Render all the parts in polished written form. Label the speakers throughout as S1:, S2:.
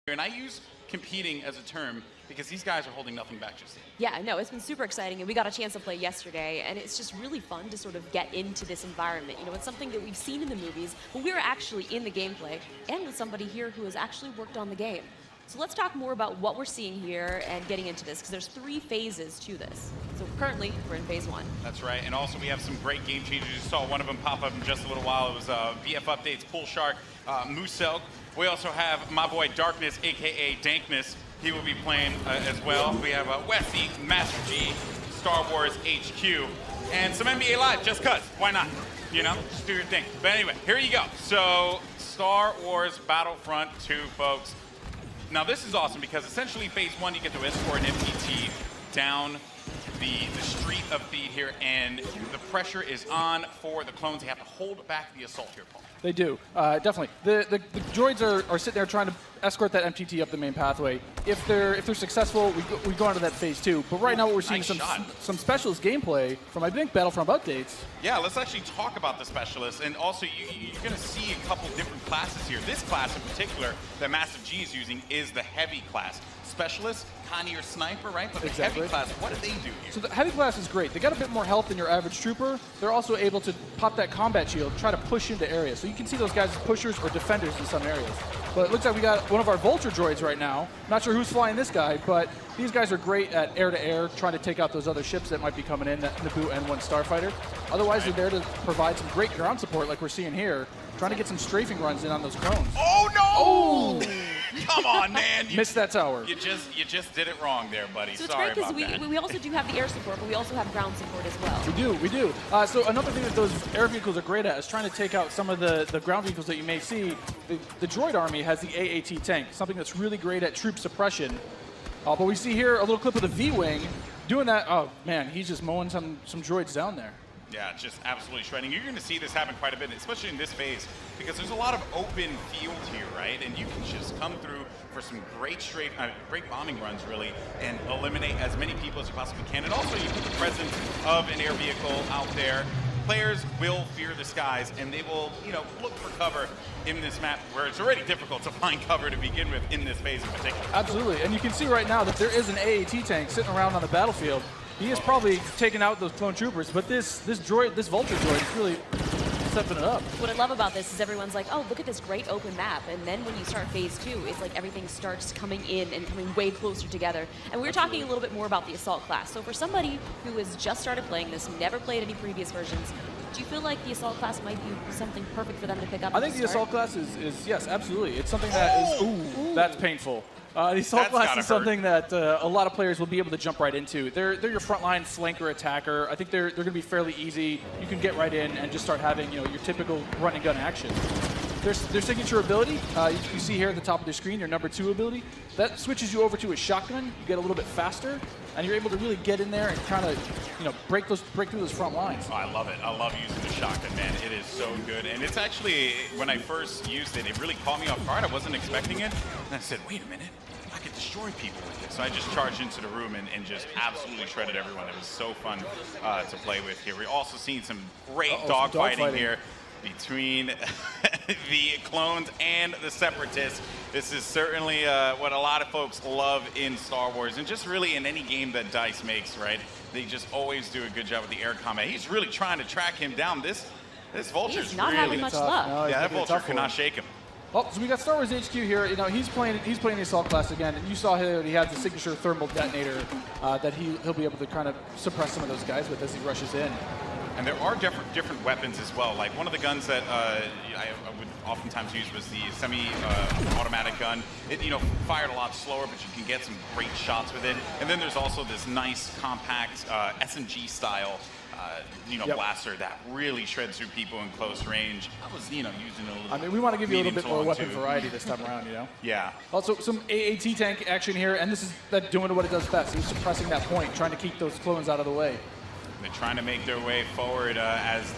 S1: And I use competing as a term because these guys are holding nothing back just yet.
S2: Yeah, no, it's been super exciting, and we got a chance to play yesterday, and it's just really fun to sort of get into this environment. You know, it's something that we've seen in the movies, but we're actually in the gameplay, and with somebody here who has actually worked on the game. So let's talk more about what we're seeing here and getting into this, because there's 3 phases to this. So currently, we're in phase 1.
S1: That's right, and also we have some great game changes. You saw one of them pop up in just a little while. It was VF Updates, Pool Shark, Mooselk. We also have my boy Darkness, aka Dankness. He will be playing as well. We have Westy, Master G, Star Wars HQ, and some NBA Live, just cuz. Why not? You know, just do your thing. But anyway, here you go. So, Star Wars Battlefront 2, folks. Now this is awesome because essentially phase 1, you get to escort an MTT down the street of feed here, and the pressure is on for the clones. They have to hold back the assault here, Paul.
S3: They do, definitely. The droids are sitting there trying to escort that MTT up the main pathway. If they're successful, we go on to that phase 2. But right now what we're seeing is some specialist gameplay from, I think, Battlefront updates.
S1: Yeah, let's actually talk about the specialists. And also, you're going to see a couple different classes here. This class in particular that Massive G is using is the heavy class. Specialist, kind of your sniper, right? But the heavy class, what do they do here?
S3: So the heavy class is great. They got a bit more health than your average trooper. They're also able to pop that combat shield, try to push into areas. So you can see those guys as pushers or defenders in some areas. But it looks like we got one of our Vulture droids right now. Not sure who's flying this guy, but these guys are great at air-to-air, trying to take out those other ships that might be coming in, that Naboo N1 Starfighter. Otherwise, they're there to provide some great ground support like we're seeing here, trying to get some strafing runs in on those clones.
S1: Oh, no!
S3: Oh!
S1: Come on, man.
S3: Missed that tower.
S1: You just did it wrong there, buddy.
S2: So it's
S1: Sorry
S2: great
S1: about that.
S2: because we also do have the air support, but we also have ground support as well.
S3: We do. So another thing that those air vehicles are great at is trying to take out some of the ground vehicles that you may see. The droid army has the AAT tank, something that's really great at troop suppression. But we see here a little clip of the V-Wing doing that. Oh, man, he's just mowing some droids down there.
S1: Yeah, just absolutely shredding. You're going to see this happen quite a bit, especially in this phase, because there's a lot of open field here, right? And you can just come through for some great great bombing runs, really, and eliminate as many people as you possibly can. And also, you put the presence of an air vehicle out there. Players will fear the skies, and they will, look for cover in this map where it's already difficult to find cover to begin with in this phase in particular.
S3: Absolutely, and you can see right now that there is an AAT tank sitting around on the battlefield. He is probably taking out those clone troopers, but this Vulture droid is really stepping it up.
S2: What I love about this is everyone's like, oh, look at this great open map. And then when you start phase 2, it's like everything starts coming in and coming way closer together. And we were talking a little bit more about the Assault class. So for somebody who has just started playing this, never played any previous versions, do you feel like the Assault class might be something perfect for them to pick up?
S3: I think the Assault class is yes, absolutely. It's something that is, ooh, that's painful. The Assault class is something that a lot of players will be able to jump right into. They're your frontline flanker attacker. I think they're going to be fairly easy. You can get right in and just start having your typical run and gun action. Their signature ability, you see here at the top of the screen, your number 2 ability, that switches you over to a shotgun. You get a little bit faster, and you're able to really get in there and kind of break through those front lines.
S1: Oh, I love it. I love using the shotgun, man. It is so good. And it's actually, when I first used it, it really caught me off guard. I wasn't expecting it. And I said, wait a minute. I could destroy people with this. So I just charged into the room and just absolutely shredded everyone. It was so fun to play with here. We're also seeing some great dogfighting here between the clones and the separatists. This is certainly what a lot of folks love in Star Wars, and just really in any game that DICE makes, right? They just always do a good job with the air combat. He's really trying to track him down. This Vulture's
S2: not
S1: really
S2: having much luck.
S3: No,
S1: yeah, that Vulture cannot shake him.
S3: Oh, so we got Star Wars HQ here. He's playing the Assault class again, and you saw here he has the signature thermal detonator that he'll be able to kind of suppress some of those guys with as he rushes in.
S1: And there are different weapons as well. Like one of the guns that I would oftentimes use was the semi-automatic gun. It fired a lot slower, but you can get some great shots with it. And then there's also this nice compact SMG style blaster that really shreds through people in close range. I was using a little.
S3: I mean, we want to give you a little bit more weapon variety this time around,
S1: Yeah.
S3: Also, some AAT tank action here, and this is doing what it does best. He's suppressing that point, trying to keep those clones out of the way.
S1: They're trying to make their way forward as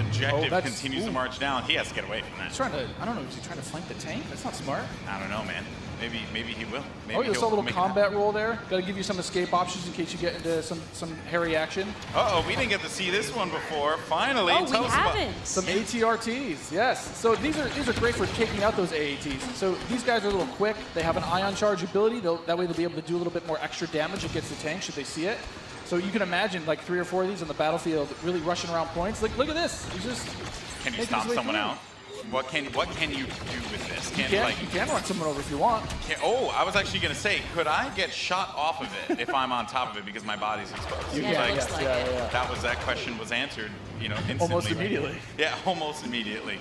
S1: objective continues to march down. He has to get away from that.
S3: He's trying to, I don't know, is he trying to flank the tank? That's not smart.
S1: I don't know, man. Maybe he will. Maybe
S3: you saw a little combat roll there. Got to give you some escape options in case you get into some hairy action.
S1: Uh-oh, we didn't get to see this one before. Finally,
S2: tell us
S1: about
S3: some ATRTs. Yes. So these are great for taking out those AATs. So these guys are a little quick. They have an ion charge ability. That way they'll be able to do a little bit more extra damage against the tank should they see it. So you can imagine like 3 or 4 of these on the battlefield really rushing around points. Like, look at this. He's just
S1: Can you stomp someone out? What can you do with this?
S3: You can run someone over if you want.
S1: I was actually going to say, could I get shot off of it if I'm on top of it because my body's exposed?
S3: You
S2: can.
S1: That question was answered, instantly.
S3: Almost immediately.
S1: Yeah, almost immediately.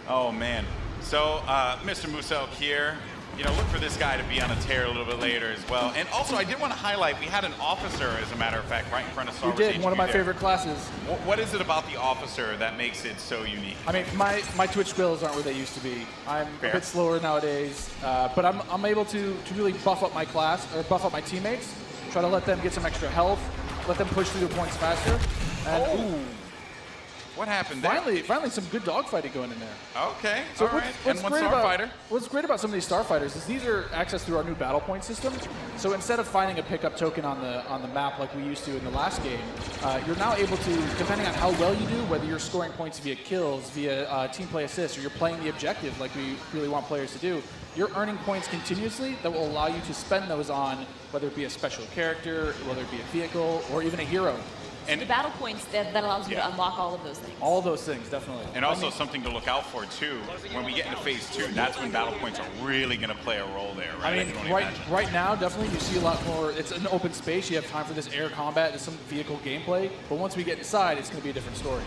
S1: Oh man. So Mr. Musel here, look for this guy to be on a tear a little bit later as well. And also, I did want to highlight, we had an officer, as a matter of fact, right in front of Star Wars.
S3: We did,
S1: HQ
S3: one of my
S1: there.
S3: favorite classes.
S1: What is it about the officer that makes it so unique?
S3: I mean, my Twitch skills aren't where they used to be. I'm a bit slower nowadays, but I'm able to really buff up my class, or buff up my teammates, try to let them get some extra health, let them push through the points faster. And
S1: what happened there?
S3: Finally some good dogfighting going in there.
S1: Okay,
S3: so
S1: all right. And one starfighter.
S3: What's great about some of these starfighters is these are accessed through our new battle point system. So instead of finding a pickup token on the map like we used to in the last game, you're now able to, depending on how well you do, whether you're scoring points via kills, via team play assists, or you're playing the objective like we really want players to do, you're earning points continuously that will allow you to spend those on whether it be a special character, whether it be a vehicle, or even a hero.
S2: And the battle points that allows you to unlock all of those things.
S3: All those things, definitely.
S1: And also something to look out for too. When we get into phase 2, that's when battle points are really going to play a role there, right?
S3: I mean, right now, definitely you see a lot more. It's an open space. You have time for this air combat, there's some vehicle gameplay. But once we get inside, it's going to be a different story.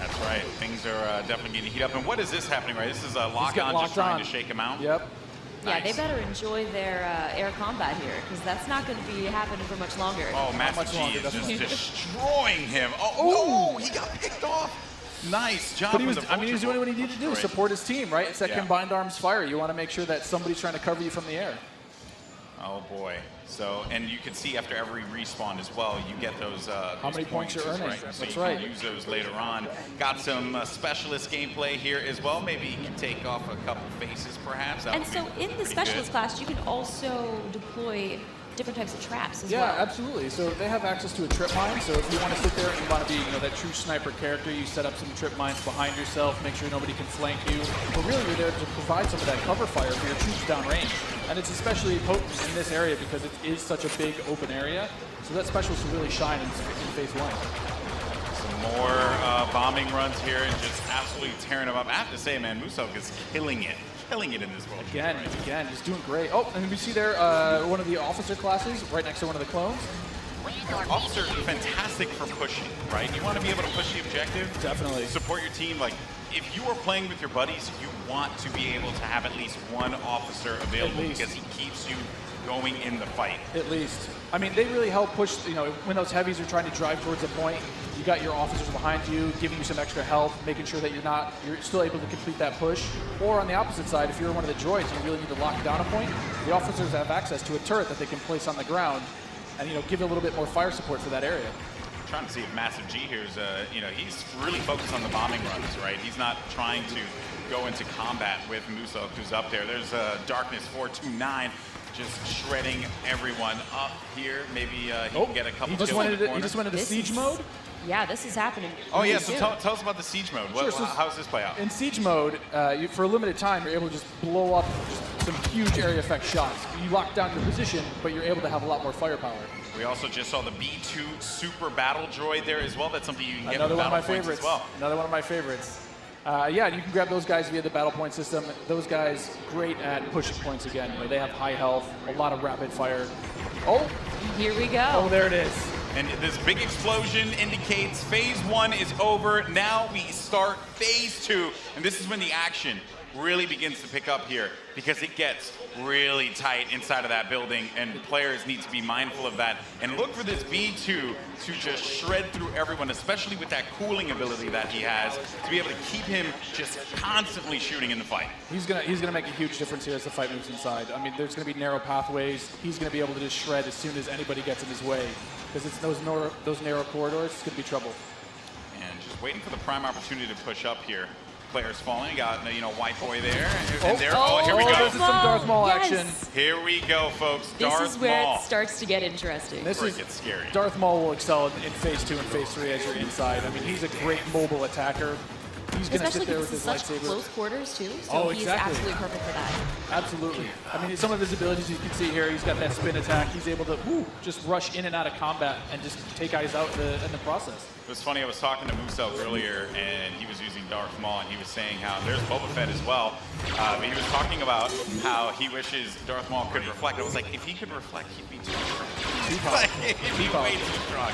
S1: That's right. Things are definitely getting heat up. And what is this happening, right? This is a lock-on just trying to shake him out?
S3: Yep.
S2: Yeah,
S1: Nice.
S2: they better enjoy their air combat here, because that's not going to be happening for much longer.
S1: Oh, Master G is just destroying him. Oh, no, he got picked off. Nice job.
S3: But he was doing what he needed to do, support his team, right? It's that combined arms fire. You want to make sure that somebody's trying to cover you from the air.
S1: Oh boy. So, and you can see after every respawn as well, you get those
S3: how many points you're earning.
S1: Right? So
S3: That's
S1: you
S3: right.
S1: can use those later on. Got some specialist gameplay here as well. Maybe you can take off a couple faces perhaps.
S2: And so in the specialist class, you can also deploy different types of traps as well.
S3: Yeah, absolutely. So they have access to a trip mine. So if you want to sit there and you want to be, that true sniper character, you set up some trip mines behind yourself, make sure nobody can flank you. But really, you're there to provide some of that cover fire for your troops downrange. And it's especially potent in this area because it is such a big open area. So that specialist will really shine in phase 1.
S1: Some more bombing runs here and just absolutely tearing them up. I have to say, man, Musel is killing it in this world.
S3: Again, he's doing great. Oh, and we see there one of the officer classes right next to one of the clones.
S1: Officer, fantastic for pushing, right? You want to be able to push the objective.
S3: Definitely.
S1: Support your team. Like, if you are playing with your buddies, you want to be able to have at least one officer available because he keeps you going in the fight.
S3: At least. I mean, they really help push, when those heavies are trying to drive towards a point, you got your officers behind you, giving you some extra health, making sure that you're still able to complete that push. Or on the opposite side, if you're one of the droids and you really need to lock down a point, the officers have access to a turret that they can place on the ground and, give a little bit more fire support for that area.
S1: I'm trying to see if Massive G here is, he's really focused on the bombing runs, right? He's not trying to go into combat with Musel, who's up there. There's Darkness 429. Just shredding everyone up here. Maybe he can get a couple kills in the corner.
S3: He just went into siege mode?
S2: Yeah, this is happening.
S1: Oh, yeah, so tell us about the siege mode. How does this play out?
S3: In siege mode, for a limited time, you're able to just blow up some huge area effect shots. You lock down your position, but you're able to have a lot more firepower.
S1: We also just saw the B2 Super Battle Droid there as well. That's something you can get
S3: Another
S1: with
S3: one of my
S1: Battle Points
S3: favorites.
S1: as well.
S3: Another one of my favorites. Yeah, you can grab those guys via the battle point system. Those guys, great at pushing points again. They have high health, a lot of rapid fire. Oh,
S2: here we go.
S3: Oh, there it is.
S1: And this big explosion indicates phase 1 is over. Now we start phase 2, and this is when the action really begins to pick up here because it gets really tight inside of that building, and players need to be mindful of that and look for this B2 to just shred through everyone, especially with that cooling ability that he has, to be able to keep him just constantly shooting in the fight.
S3: He's gonna make a huge difference here as the fight moves inside. I mean, there's gonna be narrow pathways. He's gonna be able to just shred as soon as anybody gets in his way because it's those narrow corridors. It's gonna be trouble.
S1: And just waiting for the prime opportunity to push up here. Players falling, got White Boy there, and there. Oh, here we go.
S3: This is some Darth Maul action.
S1: Here we go, folks.
S2: This
S1: Darth
S2: is where
S1: Maul.
S2: it starts to get interesting.
S1: This is scary.
S3: Darth Maul will excel in Phase 2 and Phase 3 as you're inside. I mean, he's a great mobile attacker. He's going to sit there with his lightsaber.
S2: Especially close quarters, too. So he's absolutely perfect for that.
S3: Absolutely. I mean, some of his abilities you can see here, he's got that spin attack. He's able to just rush in and out of combat and just take guys out in the process.
S1: It was funny, I was talking to Musel earlier, and he was using Darth Maul, and he was saying how there's Boba Fett as well. But he was talking about how he wishes Darth Maul could reflect. I was like, if he could reflect, he'd be too strong. He'd be way too strong.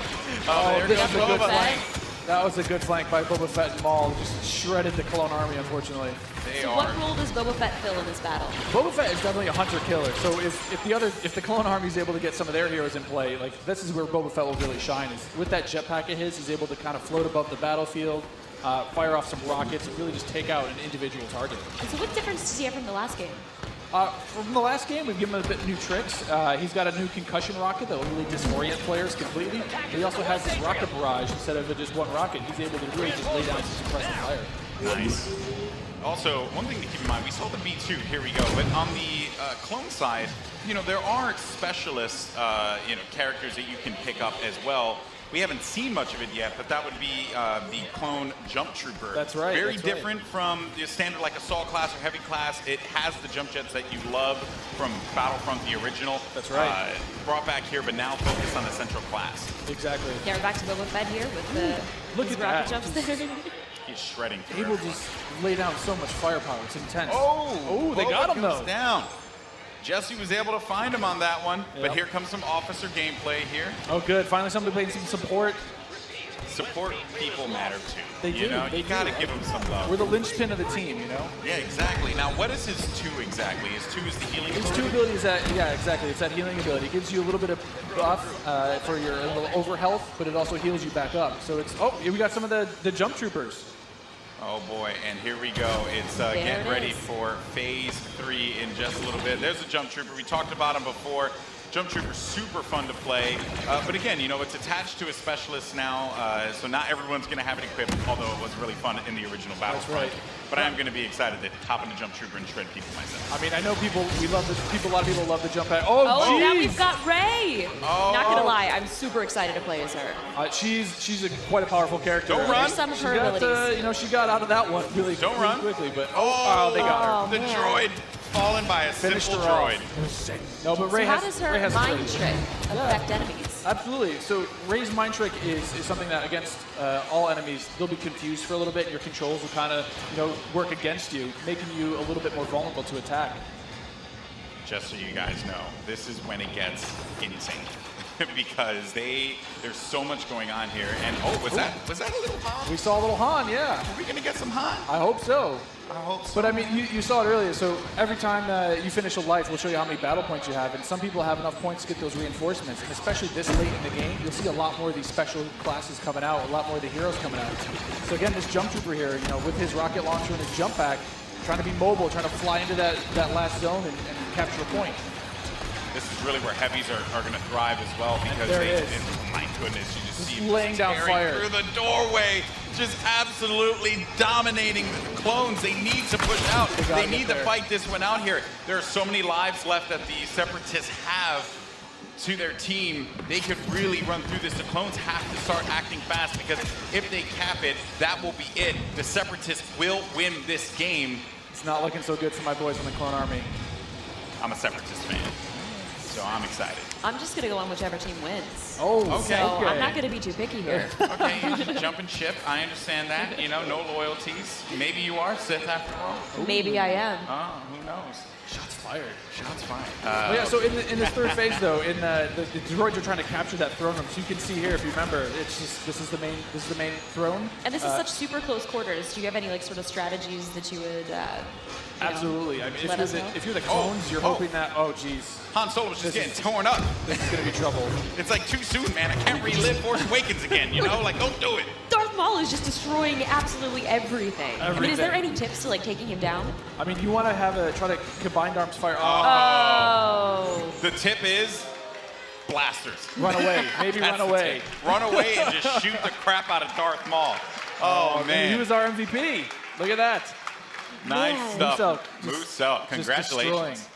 S3: This is a good flank. That was a good flank by Boba Fett and Maul. Just shredded the clone army, unfortunately.
S2: So what role does Boba Fett fill in this battle?
S3: Boba Fett is definitely a hunter-killer. So if the clone army is able to get some of their heroes in play, like this is where Boba Fett will really shine. Is with that jetpack of his, he's able to kind of float above the battlefield, fire off some rockets, and really just take out an individual target.
S2: And so what difference does he have from the last game?
S3: From the last game, we've given him a bit new tricks. He's got a new concussion rocket that will really disorient players completely. He also has this rocket barrage instead of just one rocket. He's able to really just lay down some suppressive fire.
S1: Nice. Also, one thing to keep in mind, we saw the B2, here we go, but on the clone side, there are specialist, characters that you can pick up as well. We haven't seen much of it yet, but that would be the clone jump trooper.
S3: That's right.
S1: Very different from the standard like assault class or heavy class. It has the jump jets that you love from Battlefront, the original.
S3: That's right.
S1: Brought back here, but now focused on the central class.
S3: Exactly.
S2: Yeah, we're back to Boba Fett here with the
S3: Look at
S2: rocket
S3: that.
S2: jumps there.
S1: He's shredding.
S3: He will just lay down so much firepower. It's intense.
S1: Oh,
S3: they got him though.
S1: Down. Jesse was able to find him on that one,
S3: Yep.
S1: but here comes some officer gameplay here.
S3: Oh, good. Finally, somebody playing some support.
S1: Support people matter too.
S3: They do.
S1: You gotta give them some love.
S3: We're the linchpin of the team,
S1: Yeah, exactly. Now, what is his 2 exactly? His 2 is the healing
S3: His
S1: ability?
S3: 2 ability is that, yeah, exactly. It's that healing ability. It gives you a little bit of buff for your little over health, but it also heals you back up. So it's, we got some of the jump troopers.
S1: Oh boy, and here we go. It's getting ready for Phase 3 in just a little bit. There's a jump trooper. We talked about him before. Jump trooper's super fun to play, but again, it's attached to a specialist now, so not everyone's going to have it equipped, although it was really fun in the original Battlefront.
S3: That's right.
S1: But I am going to be excited to hop in the jump trooper and shred people myself.
S3: I mean, I know a lot of people love the jump pad.
S2: Oh,
S3: geez.
S2: now we've got Rey. Not gonna lie, I'm super excited to play as her.
S3: She's quite a powerful character.
S1: Don't run.
S2: Here's some of her abilities.
S3: She got out of that one really
S1: run.
S3: quickly, but
S1: they
S3: got her.
S1: The droid fallen by a
S3: Finished
S1: simple
S3: her off.
S1: droid.
S3: No, but
S2: So
S3: Rey
S2: how
S3: has
S2: does her
S3: Rey
S2: mind
S3: has
S2: trick affect enemies?
S3: Absolutely. So Rey's mind trick is something that against all enemies, they'll be confused for a little bit, and your controls will kind of work against you, making you a little bit more vulnerable to attack.
S1: Just so you guys know, this is when it gets insane. Because there's so much going on here, and was that a little Han?
S3: We saw a little Han, yeah.
S1: Are we gonna get some Han?
S3: I hope so.
S1: I hope so.
S3: But I mean, you saw it earlier. So every time you finish a life, we'll show you how many battle points you have, and some people have enough points to get those reinforcements. And especially this late in the game, you'll see a lot more of these special classes coming out, a lot more of the heroes coming out. So again, this jump trooper here, with his rocket launcher and his jump pack, trying to be mobile, trying to fly into that last zone and capture a point.
S1: This is really where heavies are going to thrive as well, because my goodness, you just see
S3: laying down fire
S1: through the doorway, just absolutely dominating the clones. They need to push out. They need to fight this one out here. There are so many lives left that the Separatists have to their team. They could really run through this. The clones have to start acting fast, because if they cap it, that will be it. The Separatists will win this game.
S3: It's not looking so good for my boys in the clone army.
S1: I'm a Separatist fan, so I'm excited.
S2: I'm just gonna go on whichever team wins.
S3: Oh,
S1: okay.
S2: So I'm not gonna be too picky here.
S1: Okay, jump and ship. I understand that. No loyalties. Maybe you are Sith after all.
S2: Maybe I am.
S1: Oh, who knows?
S3: Shots fired.
S1: Shots fired.
S3: Yeah, so in this third phase, though, the droids are trying to capture that throne room. So you can see here, if you remember, it's just this is the main throne.
S2: And this is such super close quarters. Do you have any sort of strategies that you would?
S3: Absolutely. I mean, if you're the clones, you're hoping that. Oh, geez.
S1: Han Solo's just getting torn up.
S3: This is gonna be trouble.
S1: It's like too soon, man. I can't relive Force Awakens again. Don't do it.
S2: Darth Maul is just destroying absolutely everything. I mean, is there any tips to taking him down?
S3: I mean, you want to try to combined arms fire.
S2: Oh.
S1: The tip is blasters.
S3: Run away. Maybe run away.
S1: Run away and just shoot the crap out of Darth Maul. Oh, man.
S3: He was our MVP. Look at that.
S1: Nice stuff.
S3: Moose
S1: Congratulations.
S3: destroying.